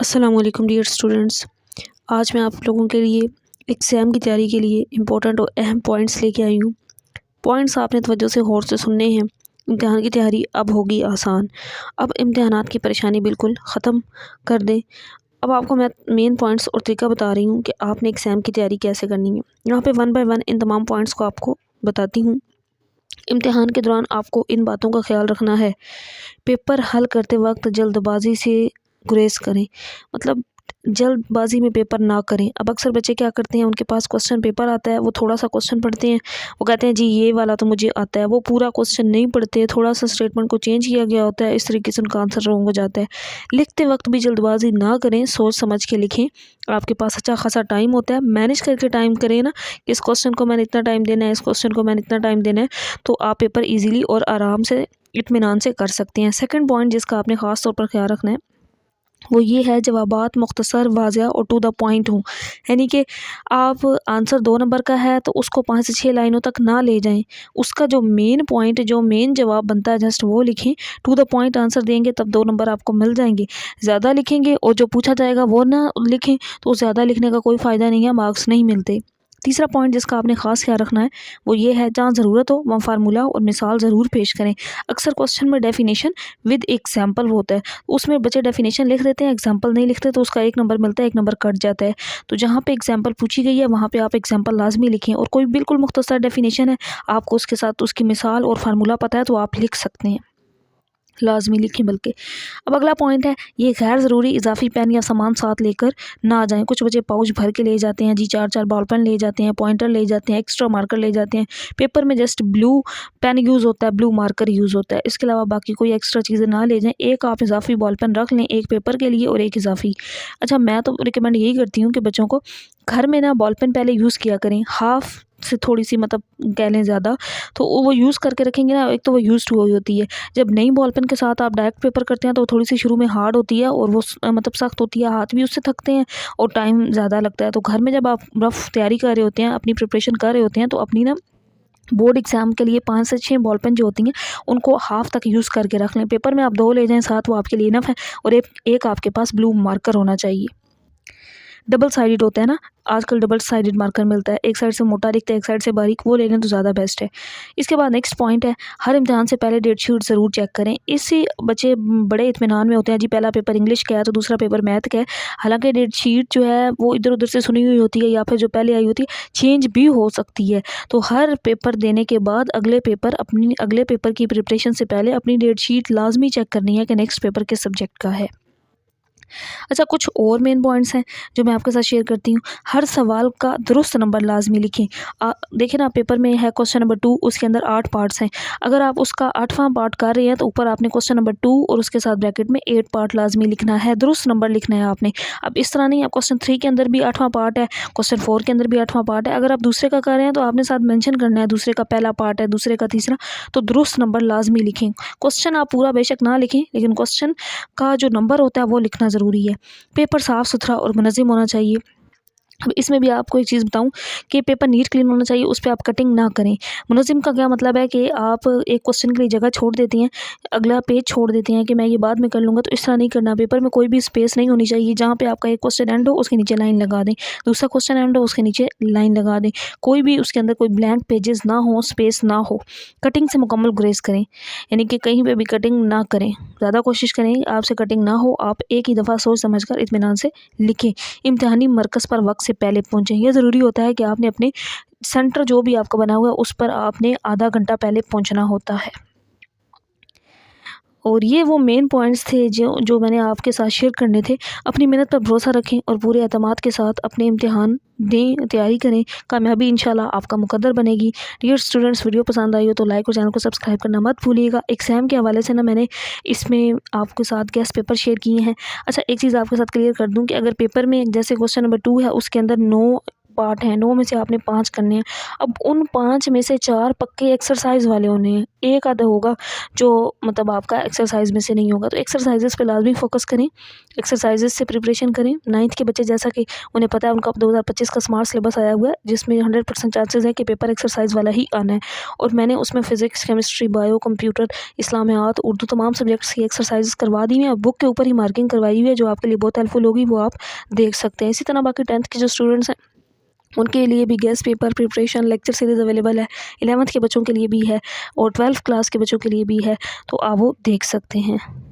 अस्सलाम वालेकुम dear students. आज मैं आप लोगों के लिए एग्ज़ाम की तैयारी के लिए इम्पोर्टेंट और अहम पॉइंट्स लेके आई हूँ। पॉइंट्स आपने तवज्जो से गौर से सुनने हैं। इम्तिहान की तैयारी अब होगी आसान। अब इम्तिहानात की परेशानी बिल्कुल ख़त्म कर दें। अब आपको मैं मेन पॉइंट्स और तरीका बता रही हूँ कि आपने एग्ज़ाम की तैयारी कैसे करनी है। यहाँ पे वन बाय वन इन तमाम पॉइंट्स को आपको बताती हूँ। इम्तिहान के दौरान आपको इन बातों का ख़्याल रखना है। पेपर हल करते वक्त जल्दबाज़ी से गुरेज़ करें, मतलब जल्दबाज़ी में पेपर ना करें। अब अक्सर बच्चे क्या करते हैं, उनके पास क्वेश्चन पेपर आता है, वो थोड़ा-सा क्वेश्चन पढ़ते हैं, वो कहते हैं जी ये वाला तो मुझे आता है, वो पूरा क्वेश्चन नहीं पढ़ते, थोड़ा-सा स्टेटमेंट को चेंज किया गया होता है, इस तरीके से उनका आंसर रॉन्ग हो जाता है। लिखते वक्त भी जल्दबाज़ी ना करें, सोच समझ के लिखें। आपके पास अच्छा खासा टाइम होता है, मैनेज करके टाइम करें ना, कि इस क्वेश्चन को मैंने इतना टाइम देना है, इस क्वेश्चन को मैंने इतना टाइम देना है, तो आप पेपर ईज़िली और आराम से इत्मीनान से कर सकते हैं। सेकंड पॉइंट जिसका आपने ख़ास तौर पर ख़्याल रखना है, वो ये है जवाबात मुख्तसर, वाज़िया और टू द पॉइंट हों। यानी कि आप आंसर 2 नंबर का है तो उसको 5 से 6 लाइनों तक ना ले जाएँ। उसका जो मेन पॉइंट, जो मेन जवाब बनता है, जस्ट वो लिखें। टू द पॉइंट आंसर देंगे तब 2 नंबर आपको मिल जाएँगे। ज़्यादा लिखेंगे और जो पूछा जाएगा वो ना लिखें तो ज़्यादा लिखने का कोई फ़ायदा नहीं है, मार्क्स नहीं मिलते। तीसरा पॉइंट जिसका आपने ख़ास ख्याल रखना है, वो ये है जहाँ ज़रूरत हो वहाँ फ़ार्मूला और मिसाल ज़रूर पेश करें। अक्सर क्वेश्चन में डेफिनेशन विद एग्ज़ाम्पल होता है, उसमें बच्चे डेफिनेशन लिख देते हैं, एग्ज़ाम्पल नहीं लिखते तो उसका 1 नंबर मिलता है, 1 नंबर कट जाता है। तो जहाँ पे एग्ज़ाम्पल पूछी गई है वहाँ पे आप एग्ज़ाम्पल लाज़मी लिखें, और कोई बिल्कुल मुख्तसर डेफिनेशन है, आपको उसके साथ उसकी मिसाल और फ़ार्मूला पता है तो आप लिख सकते हैं, लाज़मी लिखें बल्कि। अब अगला पॉइंट है, ये गैर ज़रूरी इजाफ़ी पेन या सामान साथ लेकर ना जाएँ। कुछ बच्चे पाउच भर के ले जाते हैं जी, 4-4 बॉल पेन ले जाते हैं, पॉइंटर ले जाते हैं, एक्स्ट्रा मार्कर ले जाते हैं। पेपर में जस्ट ब्लू पेन यूज़ होता है, ब्लू मार्कर यूज़ होता है। इसके अलावा बाकी कोई एक्स्ट्रा चीज़ें ना ले जाएँ। एक आप इजाफ़ी बॉल पेन रख लें, एक पेपर के लिए और एक इजाफ़ी। अच्छा, मैं तो रिकमेंड यही करती हूँ कि बच्चों को घर में ना बॉल पेन पहले यूज़ किया करें, हाफ़ से थोड़ी-सी, मतलब कह लें ज़्यादा, तो वो यूज़ करके रखेंगे ना, एक तो वो यूज़्ड हुई होती है। जब नई बॉल पेन के साथ आप डायरेक्ट पेपर करते हैं तो थोड़ी-सी शुरू में हार्ड होती है और वो मतलब सख्त होती है, हाथ भी उससे थकते हैं और टाइम ज़्यादा लगता है। तो घर में जब आप रफ़ तैयारी कर रहे होते हैं, अपनी प्रिपरेशन कर रहे होते हैं, तो अपनी ना बोर्ड एग्ज़ाम के लिए 5 से 6 बॉल पेन जो होती हैं, उनको हाफ़ तक यूज़ करके रख लें। पेपर में आप 2 ले जाएँ साथ, वो आपके लिए इनफ़ है, और एक आपके पास ब्लू मार्कर होना चाहिए। डबल साइडेड होता है ना, आजकल डबल साइडेड मार्कर मिलता है, एक साइड से मोटा दिखता है, एक साइड से बारीक, वो ले लें तो ज़्यादा बेस्ट है। इसके बाद नेक्स्ट पॉइंट है, हर इम्तिहान से पहले डेट शीट ज़रूर चेक करें। इससे बच्चे बड़े इत्मीनान में होते हैं जी, पहला पेपर इंग्लिश का है तो दूसरा पेपर मैथ का है। हालाँकि डेट शीट जो है वो इधर-उधर से सुनी हुई होती है, या फिर जो पहले आई होती है चेंज भी हो सकती है। तो हर पेपर देने के बाद अगले पेपर की प्रिपरेशन से पहले अपनी डेट शीट लाज़मी चेक करनी है कि नेक्स्ट पेपर किस सब्जेक्ट का है। अच्छा, कुछ और मेन पॉइंट्स हैं जो मैं आपके साथ शेयर करती हूँ। हर सवाल का दुरुस्त नंबर लाज़मी लिखें। देखिए ना, पेपर में है क्वेश्चन नंबर 2, उसके अंदर 8 पार्ट्स हैं। अगर आप उसका 8वां पार्ट कर रहे हैं तो ऊपर आपने क्वेश्चन नंबर 2 और उसके साथ ब्रैकेट में 8 पार्ट लाज़मी लिखना है, दुरुस्त नंबर लिखना है आपने। अब इस तरह नहीं, आप क्वेश्चन 3 के अंदर भी 8वां पार्ट है, क्वेश्चन 4 के अंदर भी 8वां पार्ट है, अगर आप दूसरे का कर रहे हैं तो आपने साथ मेंशन करना है, दूसरे का पहला पार्ट है, दूसरे का तीसरा, तो दुरुस्त नंबर लाज़मी लिखें। क्वेश्चन आप पूरा बेशक ना लिखें, लेकिन क्वेश्चन का जो नंबर होता है वो लिखना ज़रूरी है। पेपर साफ़-सुथरा और मुनज़्ज़म होना चाहिए। अब इसमें भी आपको एक चीज़ बताऊँ कि पेपर नीट क्लीन होना चाहिए, उस पे आप कटिंग ना करें। मुनज़्ज़म का क्या मतलब है कि आप एक क्वेश्चन के लिए जगह छोड़ देती हैं, अगला पेज छोड़ देती हैं कि मैं ये बाद में कर लूँगा, तो इस तरह नहीं करना। पेपर में कोई भी स्पेस नहीं होनी चाहिए, जहाँ पे आपका एक क्वेश्चन एंड हो उसके नीचे लाइन लगा दें, दूसरा क्वेश्चन एंड हो उसके नीचे लाइन लगा दें। कोई भी उसके अंदर कोई ब्लैंक पेजेस ना हो, स्पेस ना हो। कटिंग से मुकम्मल गुरेज़ करें, यानी कि कहीं पे भी कटिंग ना करें। ज़्यादा कोशिश करें आपसे कटिंग ना हो, आप एक ही दफ़ा सोच समझ कर इत्मीनान से लिखें। इम्तिहानी मरकज़ पर वक्त से पहले पहुँचें। यह ज़रूरी होता है कि आपने अपने सेंटर जो भी आपका बना हुआ है उस पर आपने आधा घंटा पहले पहुँचना होता है। और ये वो मेन पॉइंट्स थे जो जो मैंने आपके साथ शेयर करने थे। अपनी मेहनत पर भरोसा रखें और पूरे एतमाद के साथ अपने इम्तिहान दें, तैयारी करें। कामयाबी इंशाल्लाह आपका मुकद्दर बनेगी। डियर स्टूडेंट्स, वीडियो पसंद आई हो तो लाइक और चैनल को सब्सक्राइब करना मत भूलिएगा। एग्ज़ाम के हवाले से ना मैंने इसमें आपके साथ गेस्ट पेपर शेयर किए हैं। अच्छा, एक चीज़ आपके साथ क्लियर कर दूँ कि अगर पेपर में जैसे क्वेश्चन नंबर 2 है, उसके अंदर 9 पार्ट हैं, 9 में से आपने 5 करने हैं। अब उन 5 में से 4 पक्के एक्सरसाइज वाले होने हैं, एक आधा होगा जो मतलब आपका एक्सरसाइज में से नहीं होगा। तो एक्सरसाइजेस पे लाजमी फोकस करें, एक्सरसाइजेस से प्रिपरेशन करें। 9th के बच्चे जैसा कि उन्हें पता है उनका 2025 का स्मार्ट सिलेबस आया हुआ है, जिसमें 100% चांसेस है कि पेपर एक्सरसाइज वाला ही आना है। और मैंने उसमें फिजिक्स, केमिस्ट्री, बायो, कंप्यूटर, इस्लामियात, उर्दू तमाम सब्जेक्ट्स की एक्सरसाइजेस करवा दी हैं। बुक के ऊपर ही मार्किंग करवाई हुई है, जो आपके लिए बहुत हेल्पफुल होगी, वो आप देख सकते हैं। इसी तरह बाकी 10th के जो स्टूडेंट्स हैं उनके लिए भी guest paper preparation lecture series available है, 11th के बच्चों के लिए भी है और 12th क्लास के बच्चों के लिए भी है, तो आप वो देख सकते हैं।